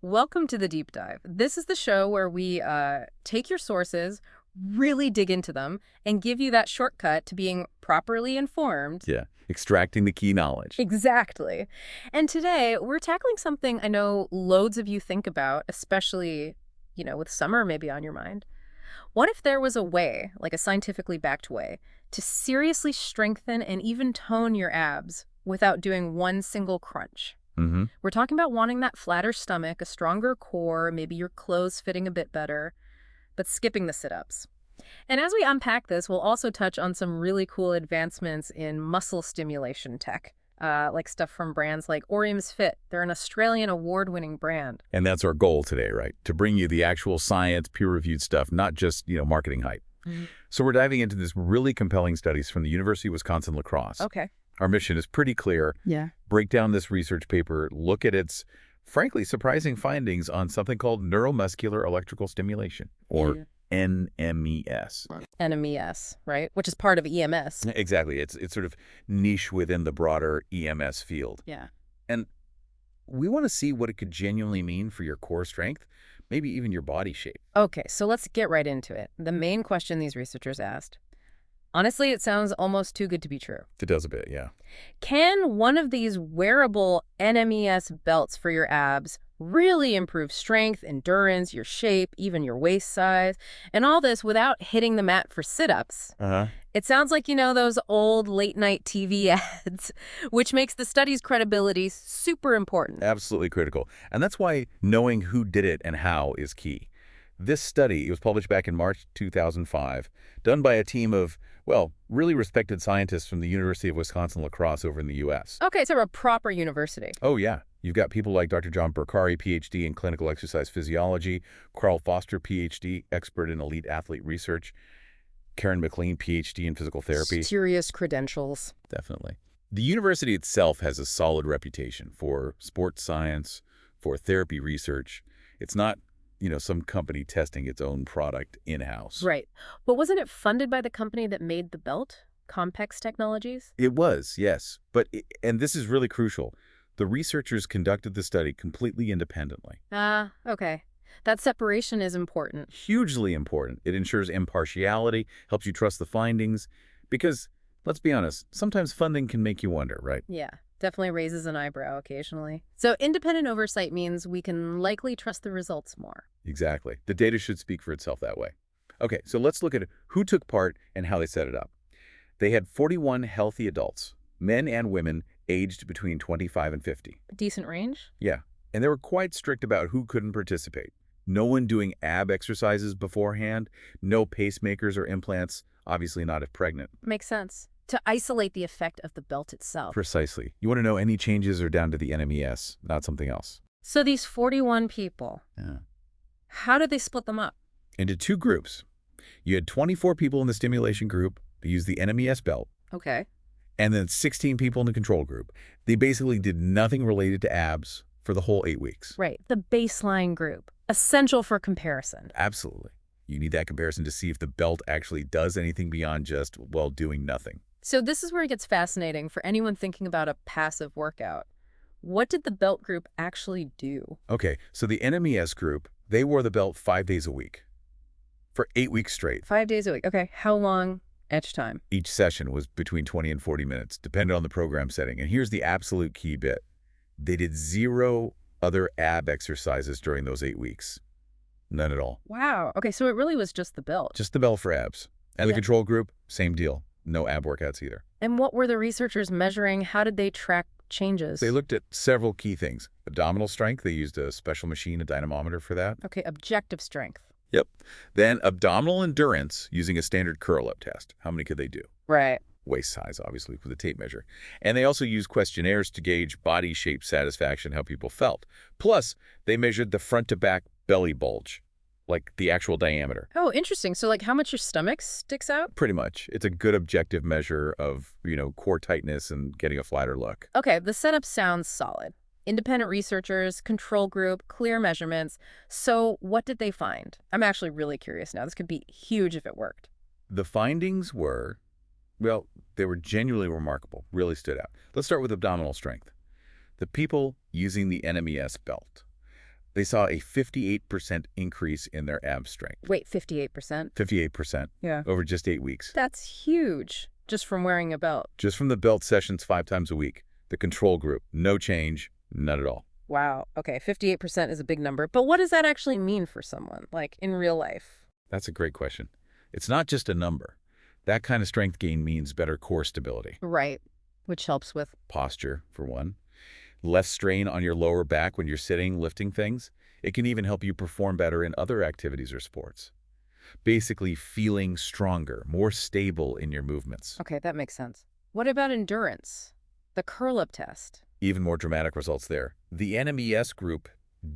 Welcome to the Deep Dive. This is the show where we take your sources, really dig into them, and give you that shortcut to being properly informed. Yeah, extracting the key knowledge. Exactly. And today, we're tackling something I know loads of you think about, especially, with summer maybe on your mind. What if there was a way, like a scientifically backed way, to seriously strengthen and even tone your abs without doing one single crunch? Mm-hmm. We're talking about wanting that flatter stomach, a stronger core, maybe your clothes fitting a bit better, but skipping the sit-ups. And as we unpack this, we'll also touch on some really cool advancements in muscle stimulation tech, like stuff from brands like Orium's Fit. They're an Australian award-winning brand. And that's our goal today, right? To bring you the actual science, peer-reviewed stuff, not just, marketing hype. Mhm. So we're diving into this really compelling studies from the University of Wisconsin-La Crosse. Okay. Our mission is pretty clear. Yeah. Break down this research paper, look at its, frankly, surprising findings on something called neuromuscular electrical stimulation, or NMES. NMES, right? Which is part of EMS. Exactly. It's sort of niche within the broader EMS field. Yeah. And we want to see what it could genuinely mean for your core strength, maybe even your body shape. Okay, so let's get right into it. The main question these researchers asked. Honestly, it sounds almost too good to be true. It does a bit, yeah. Can one of these wearable NMES belts for your abs really improve strength, endurance, your shape, even your waist size, and all this without hitting the mat for sit-ups? Uh-huh. It sounds like, those old late-night TV ads, which makes the study's credibility super important. Absolutely critical. And that's why knowing who did it and how is key. This study, it was published back in March 2005, done by a team of, really respected scientists from the University of Wisconsin-La Crosse over in the U.S. Okay, so a proper university. Oh, yeah. You've got people like Dr. John Burkari, Ph.D. in clinical exercise physiology, Carl Foster, Ph.D., expert in elite athlete research, Karen McLean, Ph.D. in physical therapy. Serious credentials. Definitely. The university itself has a solid reputation for sports science, for therapy research. It's not some company testing its own product in-house. Right. But wasn't it funded by the company that made the belt, Compex Technologies? It was, yes. And this is really crucial. The researchers conducted the study completely independently. Okay. That separation is important. Hugely important. It ensures impartiality, helps you trust the findings. Because, let's be honest, sometimes funding can make you wonder, right? Yeah. Definitely raises an eyebrow occasionally. So independent oversight means we can likely trust the results more. Exactly. The data should speak for itself that way. Okay, so let's look at who took part and how they set it up. They had 41 healthy adults, men and women, aged between 25 and 50. Decent range? Yeah, and they were quite strict about who couldn't participate. No one doing ab exercises beforehand, no pacemakers or implants, obviously not if pregnant. Makes sense. To isolate the effect of the belt itself. Precisely. You want to know any changes are down to the NMES, not something else. So these 41 people, Yeah. how did they split them up? Into two groups. You had 24 people in the stimulation group that used the NMES belt, Okay. and then 16 people in the control group. They basically did nothing related to abs for the whole 8 weeks. Right. The baseline group. Essential for comparison. Absolutely. You need that comparison to see if the belt actually does anything beyond just, doing nothing. So this is where it gets fascinating for anyone thinking about a passive workout. What did the belt group actually do? Okay, so the NMES group, they wore the belt 5 days a week for 8 weeks straight. 5 days a week. Okay. How long each time? Each session was between 20 and 40 minutes, depending on the program setting. And here's the absolute key bit. They did 0 other ab exercises during those 8 weeks. None at all. Wow. Okay, so it really was just the belt. Just the belt for abs. And Yeah. the control group, same deal. No ab workouts either. And what were the researchers measuring? How did they track changes? They looked at several key things. Abdominal strength, they used a special machine, a dynamometer for that. Okay, objective strength. Yep. Then abdominal endurance using a standard curl-up test. How many could they do? Right. Waist size, obviously, with a tape measure. And they also used questionnaires to gauge body shape satisfaction, how people felt. Plus, they measured the front-to-back belly bulge, like the actual diameter. Oh, interesting. So like how much your stomach sticks out? Pretty much. It's a good objective measure of, core tightness and getting a flatter look. Okay, the setup sounds solid. Independent researchers, control group, clear measurements. So what did they find? I'm actually really curious now. This could be huge if it worked. The findings were, they were genuinely remarkable, really stood out. Let's start with abdominal strength. The people using the NMES belt, They saw a 58% increase in their ab strength. Wait, 58%? 58% Yeah. over just 8 weeks. That's huge, just from wearing a belt. Just from the belt sessions 5 times a week. The control group, no change, none at all. Wow. Okay, 58% is a big number. But what does that actually mean for someone, like in real life? That's a great question. It's not just a number. That kind of strength gain means better core stability. Right, which helps with... Posture, for one. Less strain on your lower back when you're sitting, lifting things. It can even help you perform better in other activities or sports. Basically, feeling stronger, more stable in your movements. Okay, that makes sense. What about endurance? The curl-up test. Even more dramatic results there. The NMES group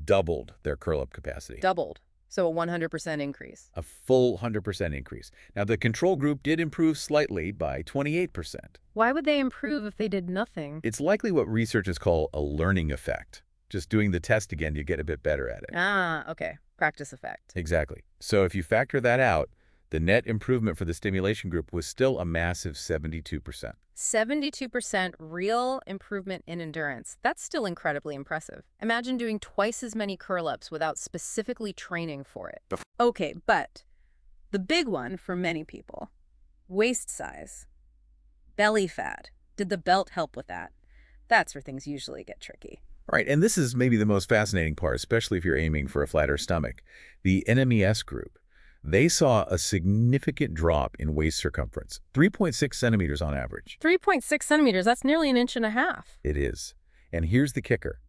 doubled their curl-up capacity. Doubled. So a 100% increase. A full 100% increase. Now, the control group did improve slightly by 28%. Why would they improve if they did nothing? It's likely what researchers call a learning effect. Just doing the test again, you get a bit better at it. Ah, okay. Practice effect. Exactly. So if you factor that out, the net improvement for the stimulation group was still a massive 72%. 72% real improvement in endurance. That's still incredibly impressive. Imagine doing twice as many curl-ups without specifically training for it. Okay, but the big one for many people, waist size, belly fat. Did the belt help with that? That's where things usually get tricky. All right, and this is maybe the most fascinating part, especially if you're aiming for a flatter stomach. The NMES group, they saw a significant drop in waist circumference, 3.6 centimeters on average. 3.6 centimeters, that's nearly an inch and a half. It is. And here's the kicker.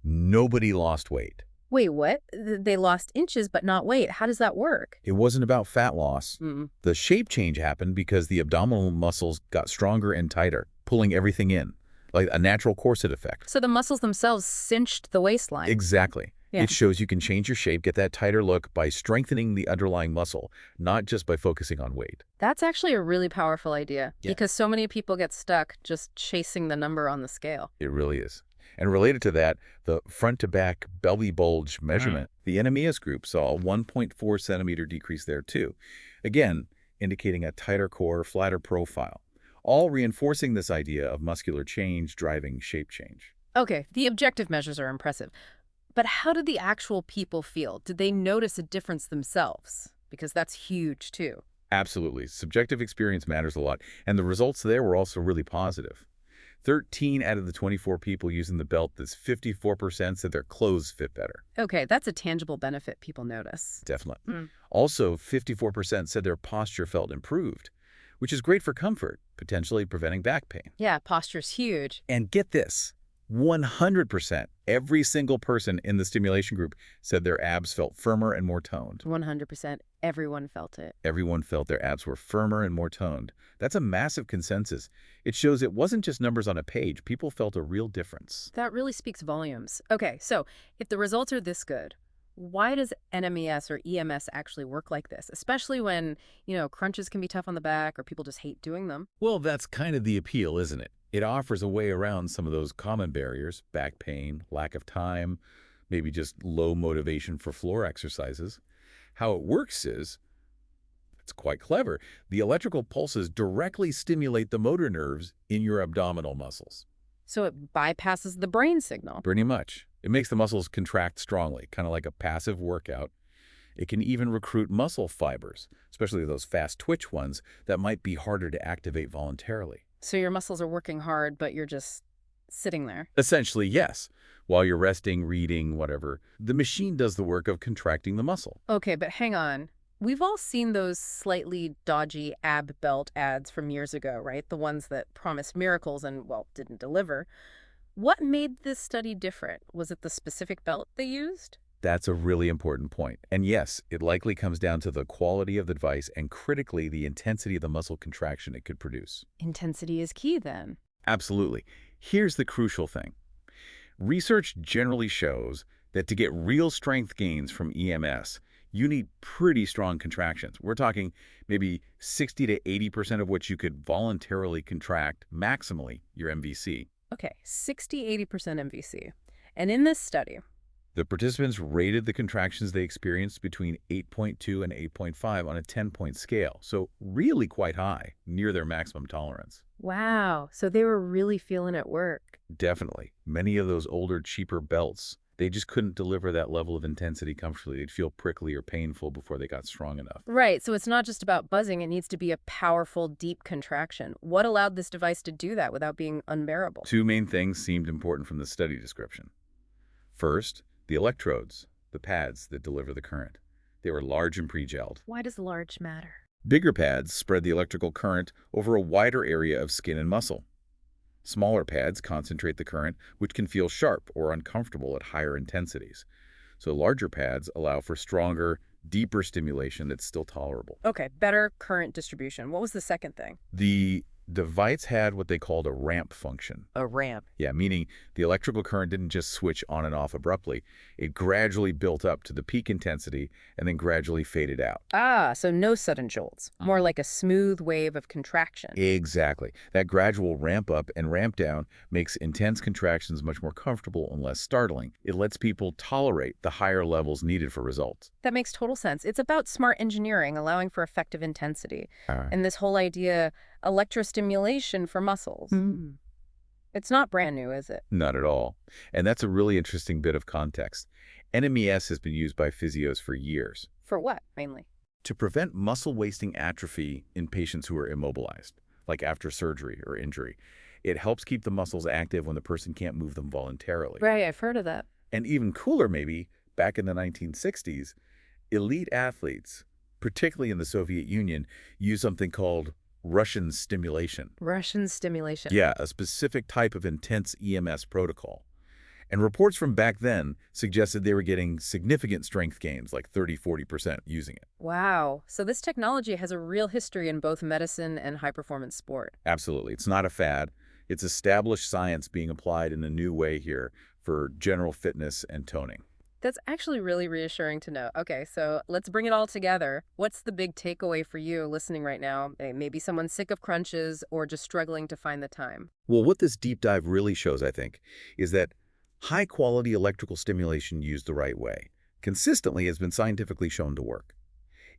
Nobody lost weight. Wait, what? They lost inches but not weight. How does that work? It wasn't about fat loss. The shape change happened because the abdominal muscles got stronger and tighter, pulling everything in, like a natural corset effect. So the muscles themselves cinched the waistline. Exactly. Yeah. It shows you can change your shape, get that tighter look by strengthening the underlying muscle, not just by focusing on weight. That's actually a really powerful idea Yeah. because so many people get stuck just chasing the number on the scale. It really is. And related to that, the front-to-back belly bulge measurement, the NMES group saw a 1.4 centimeter decrease there too. Again, indicating a tighter core, flatter profile, all reinforcing this idea of muscular change driving shape change. Okay, the objective measures are impressive. But how did the actual people feel? Did they notice a difference themselves? Because that's huge too. Absolutely. Subjective experience matters a lot. And the results there were also really positive. 13 out of the 24 people using the belt, that's 54%, said their clothes fit better. Okay, that's a tangible benefit people notice. Definitely. Also, 54% said their posture felt improved, which is great for comfort, potentially preventing back pain. Yeah, posture's huge. And get this, 100%, every single person in the stimulation group said their abs felt firmer and more toned. 100%. Everyone felt it. Everyone felt their abs were firmer and more toned. That's a massive consensus. It shows it wasn't just numbers on a page. People felt a real difference. That really speaks volumes. Okay, so if the results are this good, why does NMES or EMS actually work like this? Especially when, crunches can be tough on the back or people just hate doing them. Well, that's kind of the appeal, isn't it? It offers a way around some of those common barriers, back pain, lack of time, maybe just low motivation for floor exercises. How it works is, it's quite clever. The electrical pulses directly stimulate the motor nerves in your abdominal muscles. So it bypasses the brain signal. Pretty much. It makes the muscles contract strongly, kind of like a passive workout. It can even recruit muscle fibers, especially those fast twitch ones that might be harder to activate voluntarily. So your muscles are working hard, but you're just sitting there. Essentially, yes. While you're resting, reading, whatever, the machine does the work of contracting the muscle. Okay, but hang on. We've all seen those slightly dodgy ab belt ads from years ago, right? The ones that promised miracles and, well, didn't deliver. What made this study different? Was it the specific belt they used? That's a really important point. And yes, it likely comes down to the quality of the device and critically the intensity of the muscle contraction it could produce. Intensity is key then. Absolutely. Here's the crucial thing. Research generally shows that to get real strength gains from EMS, you need pretty strong contractions. We're talking maybe 60 to 80% of what you could voluntarily contract maximally your MVC. Okay, 60-80% MVC. And in this study, the participants rated the contractions they experienced between 8.2 and 8.5 on a 10-point scale, so really quite high, near their maximum tolerance. wow, so they were really feeling it work. Definitely. Many of those older, cheaper belts They just couldn't deliver that level of intensity comfortably. They'd feel prickly or painful before they got strong enough. Right, so it's not just about buzzing, it needs to be a powerful, deep contraction. What allowed this device to do that without being unbearable? Two main things seemed important from the study description. First, the electrodes, the pads that deliver the current. They were large and pre-gelled. Why does large matter? Bigger pads spread the electrical current over a wider area of skin and muscle. Smaller pads concentrate the current, which can feel sharp or uncomfortable at higher intensities. So larger pads allow for stronger, deeper stimulation that's still tolerable. Okay, better current distribution. What was the second thing? The device had what they called a ramp function. A ramp. Yeah, meaning the electrical current didn't just switch on and off abruptly. It gradually built up to the peak intensity and then gradually faded out. Ah, so no sudden jolts. More like a smooth wave of contraction. Exactly. That gradual ramp up and ramp down makes intense contractions much more comfortable and less startling. It lets people tolerate the higher levels needed for results. That makes total sense. It's about smart engineering, allowing for effective intensity. Uh, And this whole idea, electrostimulation for muscles. It's not brand new, is it? Not at all. And that's a really interesting bit of context. NMES has been used by physios for years For what, mainly? to prevent muscle wasting atrophy in patients who are immobilized, like after surgery or injury. It helps keep the muscles active when the person can't move them voluntarily. Right, I've heard of that. And even cooler maybe, back in the 1960s, elite athletes, particularly in the Soviet Union, used something called Russian stimulation. Russian stimulation. Yeah, a specific type of intense EMS protocol. And reports from back then suggested they were getting significant strength gains, like 30–40% using it. Wow. So this technology has a real history in both medicine and high-performance sport. Absolutely. It's not a fad. It's established science being applied in a new way here for general fitness and toning. That's actually really reassuring to know. Okay, so let's bring it all together. What's the big takeaway for you listening right now? Maybe someone's sick of crunches or just struggling to find the time. Well, what this deep dive really shows, I think, is that high-quality electrical stimulation used the right way consistently has been scientifically shown to work.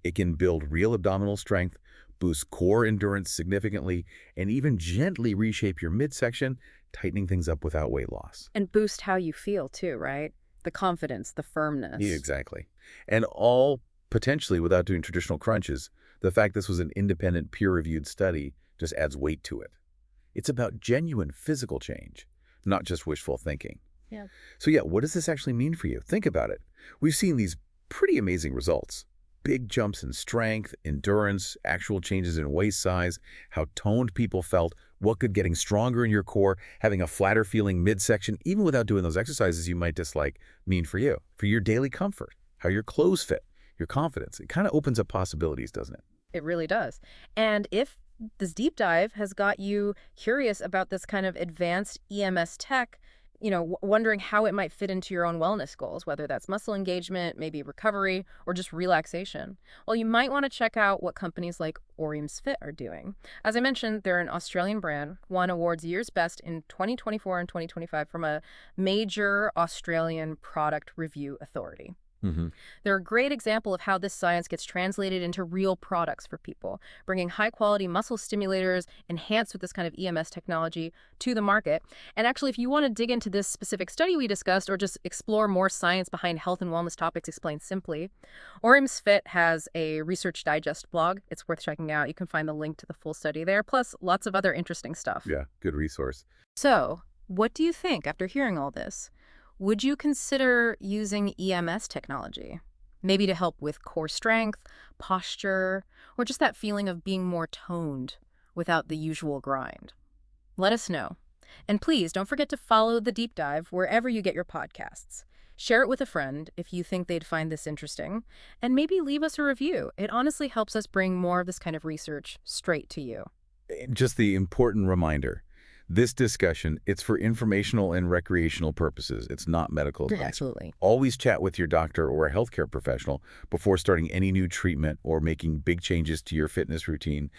It can build real abdominal strength, boost core endurance significantly, and even gently reshape your midsection, tightening things up without weight loss. And boost how you feel too, right? The confidence, the firmness. Yeah, exactly. And all potentially without doing traditional crunches. The fact this was an independent, peer-reviewed study just adds weight to it. It's about genuine physical change, not just wishful thinking. Yeah. So yeah, what does this actually mean for you? Think about it. We've seen these pretty amazing results. Big jumps in strength, endurance, actual changes in waist size, how toned people felt, what could getting stronger in your core, having a flatter feeling midsection, even without doing those exercises you might dislike, mean for you, for your daily comfort, how your clothes fit, your confidence. It kind of opens up possibilities, doesn't it? It really does. And if this deep dive has got you curious about this kind of advanced EMS tech, wondering how it might fit into your own wellness goals, whether that's muscle engagement, maybe recovery, or just relaxation. Well, you might want to check out what companies like Orium's Fit are doing. As I mentioned, they're an Australian brand, won awards Year's Best in 2024 and 2025 from a major Australian product review authority. They're a great example of how this science gets translated into real products for people, bringing high-quality muscle stimulators enhanced with this kind of EMS technology to the market. And actually, if you want to dig into this specific study we discussed or just explore more science behind health and wellness topics explained simply, Orium's Fit has a Research Digest blog. It's worth checking out. You can find the link to the full study there, plus lots of other interesting stuff. Yeah, good resource. So, what do you think after hearing all this? Would you consider using EMS technology? Maybe to help with core strength, posture, or just that feeling of being more toned without the usual grind? Let us know. And please don't forget to follow The Deep Dive wherever you get your podcasts. Share it with a friend if you think they'd find this interesting, and maybe leave us a review. It honestly helps us bring more of this kind of research straight to you. Just the important reminder. This discussion, it's for informational and recreational purposes. It's not medical advice. Absolutely. Always chat with your doctor or a healthcare professional before starting any new treatment or making big changes to your fitness routine.